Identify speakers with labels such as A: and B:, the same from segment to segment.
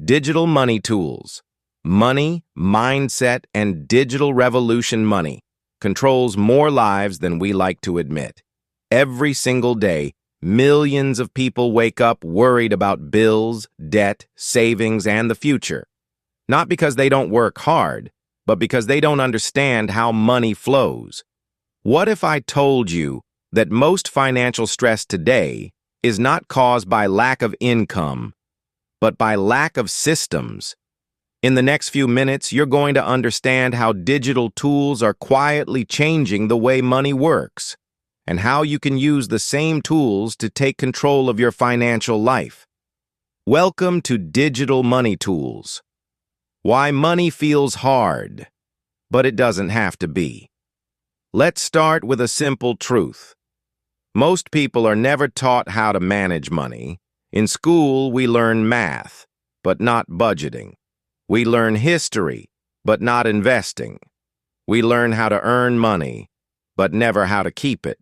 A: Digital money tools. Money, mindset, and digital revolution money controls more lives than we like to admit. Every single day, millions of people wake up worried about bills, debt, savings, and the future. Not because they don't work hard, but because they don't understand how money flows. What if I told you that most financial stress today is not caused by lack of income, but by lack of systems? In the next few minutes, you're going to understand how digital tools are quietly changing the way money works, and how you can use the same tools to take control of your financial life. Welcome to Digital Money Tools. Why money feels hard, but it doesn't have to be. Let's start with a simple truth. Most people are never taught how to manage money. In school, we learn math, but not budgeting. We learn history, but not investing. We learn how to earn money, but never how to keep it.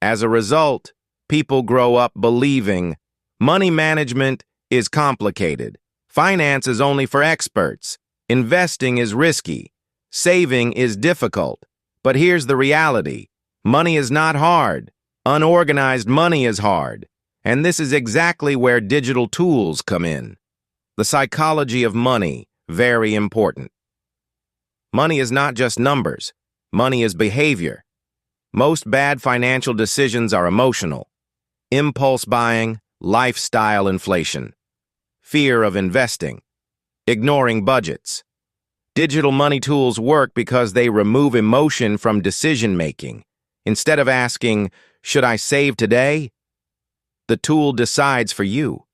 A: As a result, people grow up believing money management is complicated, finance is only for experts, investing is risky, saving is difficult. But here's the reality. Money is not hard. Unorganized money is hard. And this is exactly where digital tools come in. The psychology of money, very important. Money is not just numbers. Money is behavior. Most bad financial decisions are emotional. Impulse buying, lifestyle inflation, fear of investing, ignoring budgets. Digital money tools work because they remove emotion from decision-making. Instead of asking, "Should I save today?" the tool decides for you.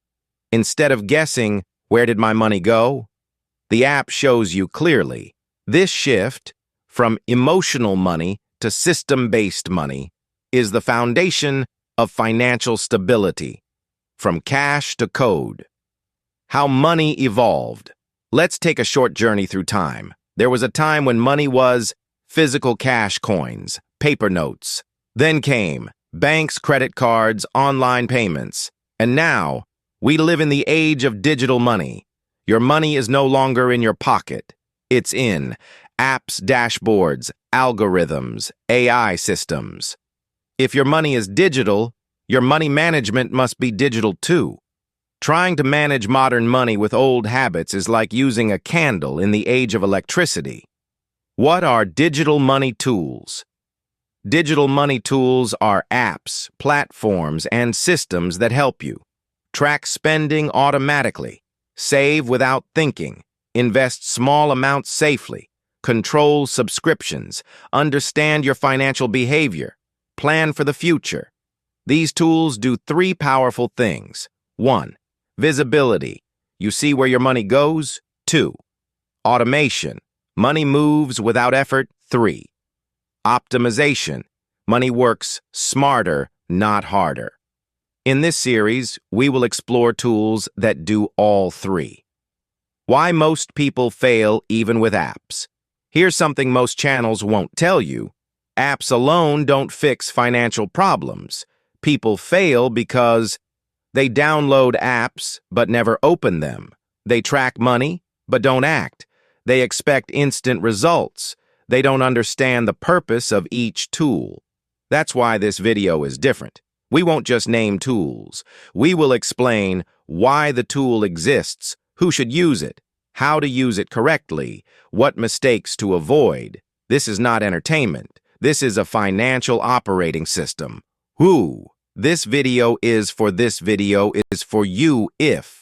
A: Instead of guessing, "Where did my money go?" the app shows you clearly. This shift from emotional money to system-based money is the foundation of financial stability. From cash to code. How money evolved. Let's take a short journey through time. There was a time when money was physical cash coins, paper notes. Then came banks, credit cards, online payments. And now, we live in the age of digital money. Your money is no longer in your pocket. It's in apps, dashboards, algorithms, AI systems. If your money is digital, your money management must be digital too. Trying to manage modern money with old habits is like using a candle in the age of electricity. What are digital money tools? Digital money tools are apps, platforms, and systems that help you track spending automatically, save without thinking, invest small amounts safely, control subscriptions, understand your financial behavior, plan for the future. These tools do three powerful things. 1. Visibility. You see where your money goes. 2. Automation. Money moves without effort. 3. Optimization. Money works smarter, not harder. In this series, we will explore tools that do all three. Why most people fail even with apps. Here's something most channels won't tell you. Apps alone don't fix financial problems. People fail because they download apps but never open them. They track money but don't act. They expect instant results. They don't understand the purpose of each tool. That's why this video is different. We won't just name tools. We will explain why the tool exists, who should use it, how to use it correctly, what mistakes to avoid. This is not entertainment. This is a financial operating system. Who? This video is for you if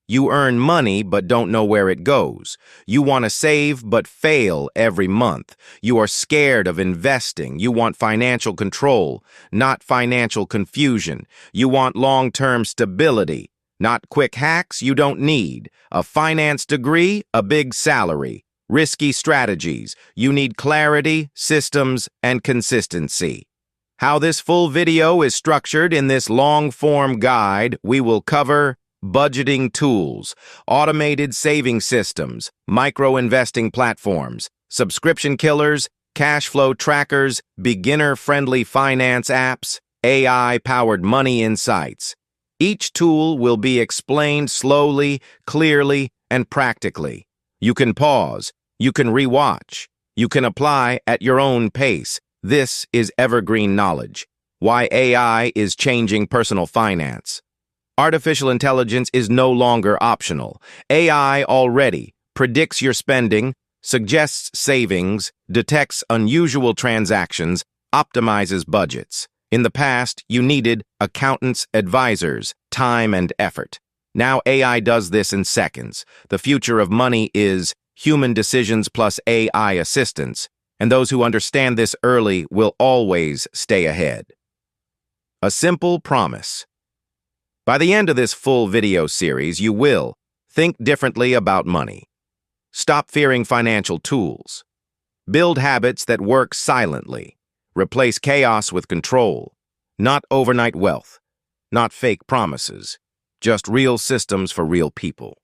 A: you earn money but don't know where it goes. You want to save but fail every month. You are scared of investing. You want financial control, not financial confusion. You want long-term stability, not quick hacks you don't need. A finance degree, a big salary. Risky strategies. You need clarity, systems, and consistency. How this full video is structured in this long-form guide, we will cover budgeting tools, automated saving systems, micro-investing platforms, subscription killers, cash flow trackers, beginner-friendly finance apps, AI-powered money insights. Each tool will be explained slowly, clearly, and practically. You can pause, you can rewatch, you can apply at your own pace. This is evergreen knowledge. Why AI is changing personal finance. Artificial intelligence is no longer optional. AI already predicts your spending, suggests savings, detects unusual transactions, optimizes budgets. In the past, you needed accountants, advisors, time, and effort. Now AI does this in seconds. The future of money is human decisions plus AI assistance, and those who understand this early will always stay ahead. A simple promise. By the end of this full video series, you will think differently about money. Stop fearing financial tools. Build habits that work silently. Replace chaos with control. Not overnight wealth. Not fake promises. Just real systems for real people.